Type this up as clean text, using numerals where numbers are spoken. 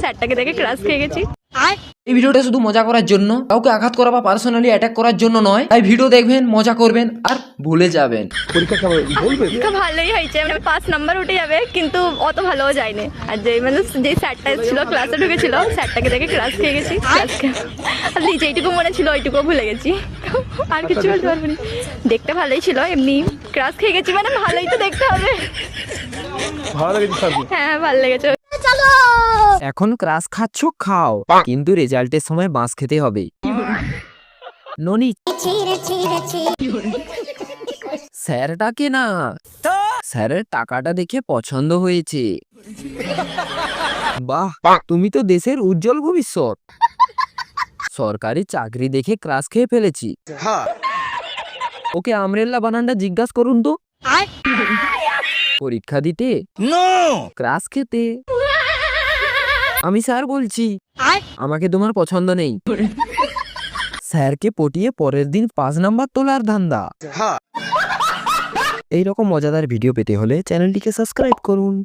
স্যারটাকে দেখে ক্রাশ খেয়ে গেছি। এই ভিডিওটা শুধু মজা করার জন্য, কাউকে আঘাত করা বা পার্সোনালি অ্যাটাক করার জন্য নয়। তাই ভিডিও দেখবেন, মজা করবেন আর ভুলে যাবেন। পরীক্ষা ভালোই হয়েছে, মানে 5 নাম্বার উঠে যাবে, কিন্তু অত ভালোও যায়নি। আর যে স্যারটা ছিল ক্লাসে ঢুকেছিল, স্যারটাকে দেখে ক্লাস খেয়ে গেছি। আর যেইটুকু মনে ছিল ওইটুকুও ভুলে গেছি, আর কিছু বলতে পারবো না। দেখতে ভালোই ছিল, এমনি ক্লাস খেয়ে গেছি মানে ভালোই তো দেখতে হবে। হ্যাঁ ভালো লেগেছে। এখন ক্রাশ খাচ্ছ খাও, কিন্তু রেজাল্টের সময় বাঁশ খেতে হবে। ননি স্যারটাকে না, স্যারের টাকাটা দেখে পছন্দ হয়েছে। বাহ, তুমি তো দেশের উজ্জ্বল ভবিষ্যৎ। সরকারি চাকরি দেখে ক্রাশ খেয়ে ফেলেছি। ওকে আমরেল্লা বানানটা জিজ্ঞাসা করুন তো। পরীক্ষা দিতে, ক্রাশ খেতে। আমি স্যার বলছি, আমাকে তোমার পছন্দ নেই। স্যারকে পটিয়ে পরের দিন 5 নাম্বার তোলার ধান্দা। এইরকম মজাদার ভিডিও পেতে হলে চ্যানেলটিকে সাবস্ক্রাইব করুন।